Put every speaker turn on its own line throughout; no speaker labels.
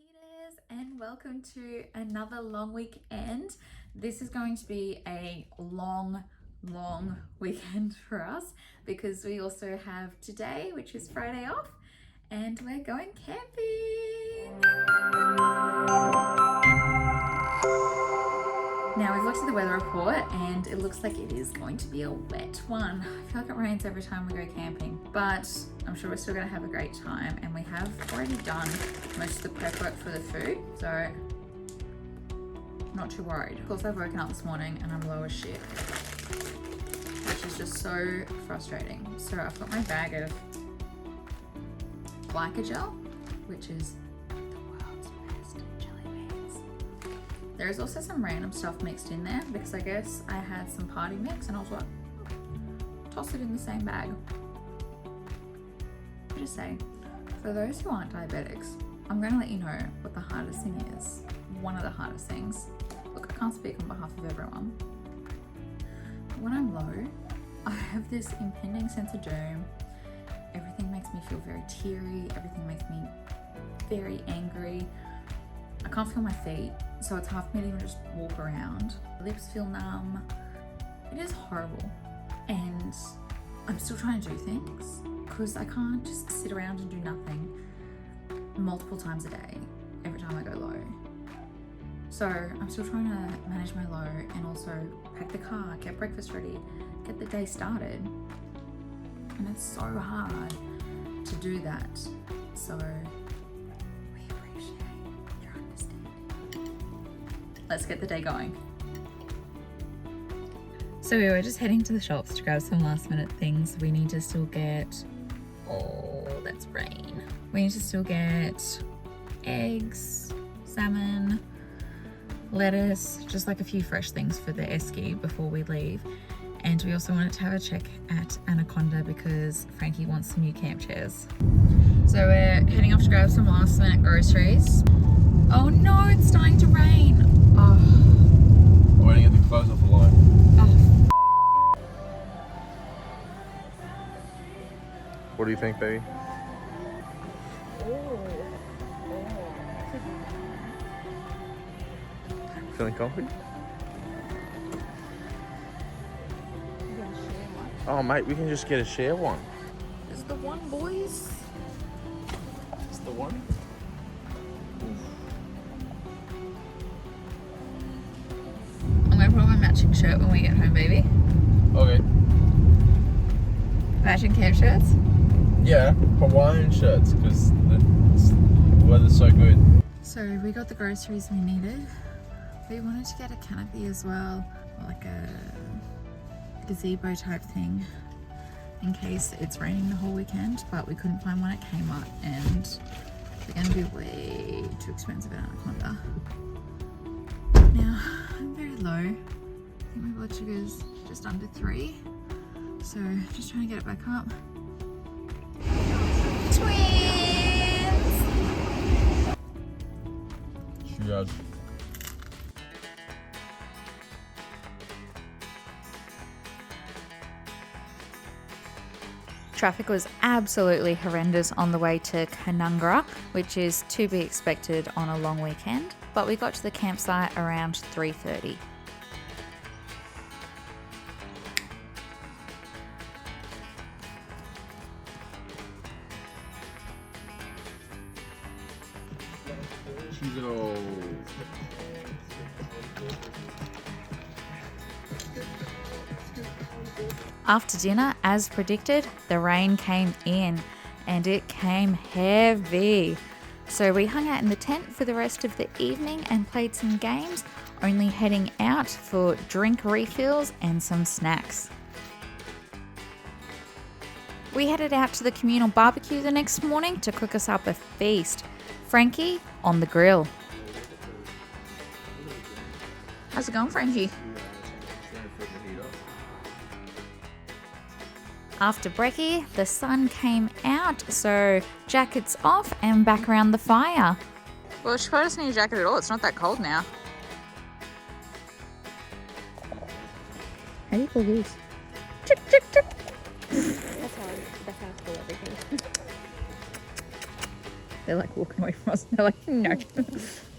eaters, and welcome to another long weekend. This is going to be a long weekend for us because we also have today, which is Friday, off, and we're going camping. Now we've looked at the weather report and it looks like it is going to be a wet one. I feel like it rains every time we go camping, but I'm sure we're still going to have a great time, and we have already done most of the prep work for the food, so not too worried. Of course, I've woken up this morning and I'm low as shit, which is just so frustrating. So I've got my bag of Glycogel, which is the world's best jelly beans. There is also some random stuff mixed in there because I guess I had some party mix and I was like, toss it in the same bag. Just say, for those who aren't diabetics, I'm going to let you know what the hardest thing is. One of the hardest things. Look, I can't speak on behalf of everyone. When I'm low, I have this impending sense of doom. Everything makes me feel very teary. Everything makes me very angry. I can't feel my feet, so it's hard for me to even just walk around. My lips feel numb. It is horrible. And I'm still trying to do things because I can't just sit around and do nothing multiple times a day every time I go low. So I'm still trying to manage my low and also pack the car, get breakfast ready, get the day started. And it's so hard to do that. So we appreciate your understanding. Let's get the day going. So we were just heading to the shops to grab some last minute things. We need to still get, oh, that's rain. We need to still get eggs, salmon, lettuce, just like a few fresh things for the esky before we leave. And we also wanted to have a check at Anaconda because Frankie wants some new camp chairs. So we're heading off to grab some last minute groceries. Oh no, it's starting to rain. Oh.
I'm waiting to get the clothes off the line.
Oh.
What do you think, baby? Feeling comfy? Oh mate, we can just get a share one.
This is the one, boys.
It's the one.
I'm gonna put on my matching shirt when we get home, baby.
Okay.
Matching camp shirts?
Yeah, Hawaiian shirts because the weather's so good.
So we got the groceries we needed. We wanted to get a canopy as well, or like a gazebo type thing in case it's raining the whole weekend, but we couldn't find one at Kmart and they're going to be way too expensive at Anaconda. Now, I'm very low. I think my blood sugar is just under 3, so just trying to get it back up. Twins!
Judge.
Traffic was absolutely horrendous on the way to Canungra, which is to be expected on a long weekend, but we got to the campsite around 3:30. After dinner, as predicted, the rain came in and it came heavy. So we hung out in the tent for the rest of the evening and played some games, only heading out for drink refills and some snacks. We headed out to the communal barbecue the next morning to cook us up a feast. Frankie on the grill. How's it going, Frankie? After brekkie, the sun came out, so jackets off and back around the fire. Well, she probably doesn't need a jacket at all. It's not that cold now. How do you pull these? Chip, chip, chip. That's how I pull everything. They're like walking away from us. They're like, no.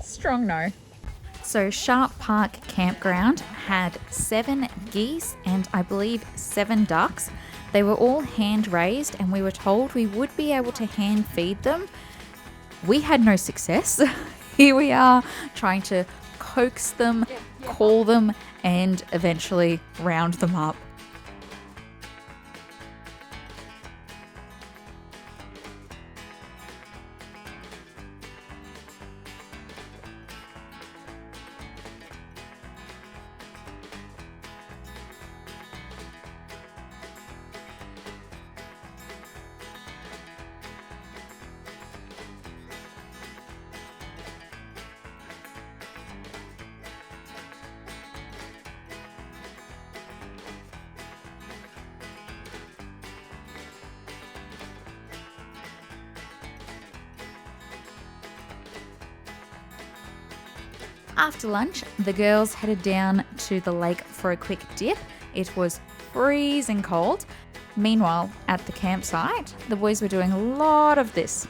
Strong no. So Sharp Park Campground had 7 geese and I believe 7 ducks. They were all hand raised and we were told we would be able to hand feed them. We had no success. Here we are trying to coax them, call them, and eventually round them up. After lunch, the girls headed down to the lake for a quick dip. It was freezing cold. Meanwhile, at the campsite, the boys were doing a lot of this.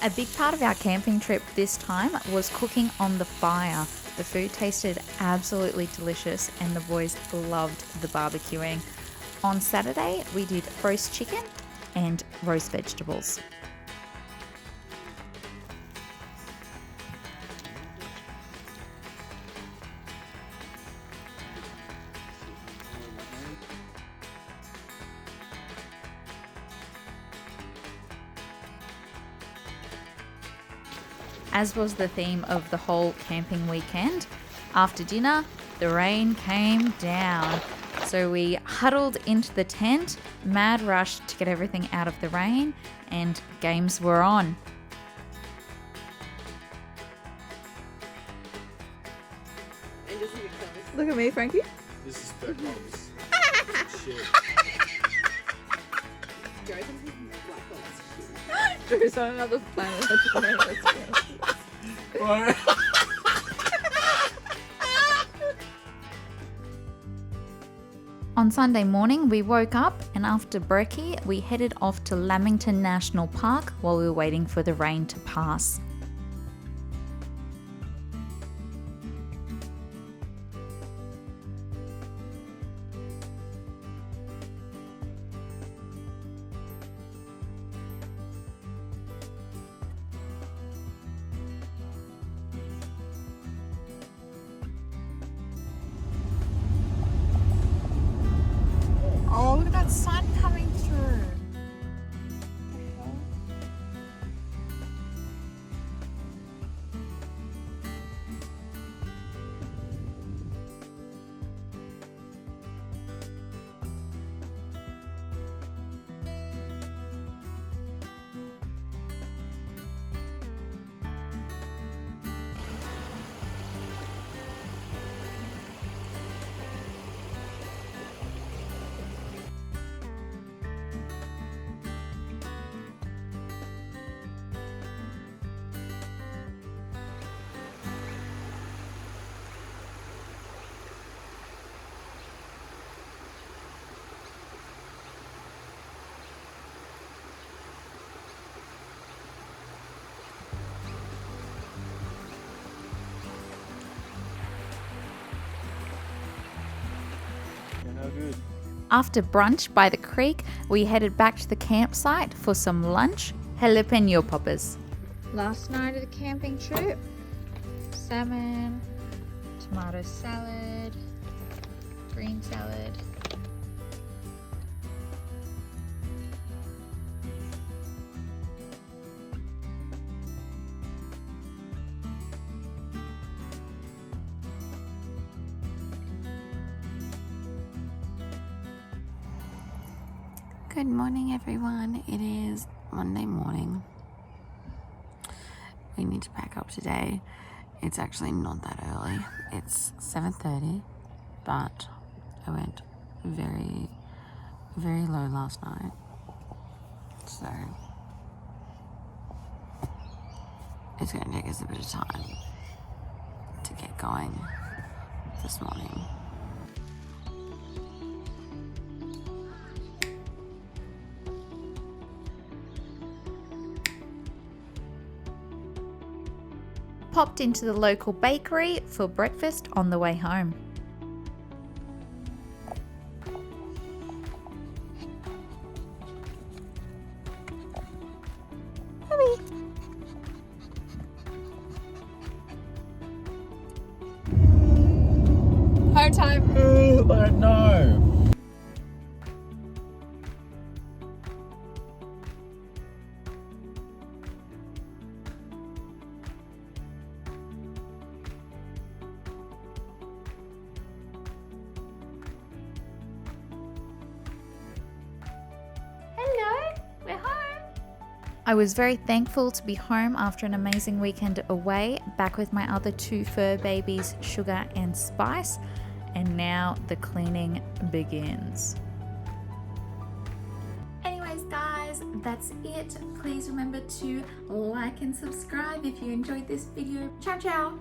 A big part of our camping trip this time was cooking on the fire. The food tasted absolutely delicious and the boys loved the barbecuing. On Saturday, we did roast chicken and roast vegetables. As was the theme of the whole camping weekend, after dinner, the rain came down. So we huddled into the tent, mad rush to get everything out of the rain, and games were on. Look at me, Frankie.
This is Beck Homes. Shit.
Joe's on another planet. On Sunday morning, we woke up and after brekkie, we headed off to Lamington National Park while we were waiting for the rain to pass. Oh, look at that sun coming through.
Good.
After brunch by the creek, we headed back to the campsite for some lunch. Jalapeno poppers. Last night of the camping trip, salmon, tomato salad, green salad. Good morning, everyone. It is Monday morning. We need to pack up today. It's actually not that early. It's 7:30, but I went very, very low last night. So it's going to take us a bit of time to get going this morning.
popped into the local bakery for breakfast on the way home.
Home time.
Oh no.
Hello, we're home. I was very thankful to be home after an amazing weekend away, back with my other two fur babies, Sugar and Spice, and now the cleaning begins.
Anyways, guys, that's it. Please remember to like and subscribe if you enjoyed this video. Ciao, ciao.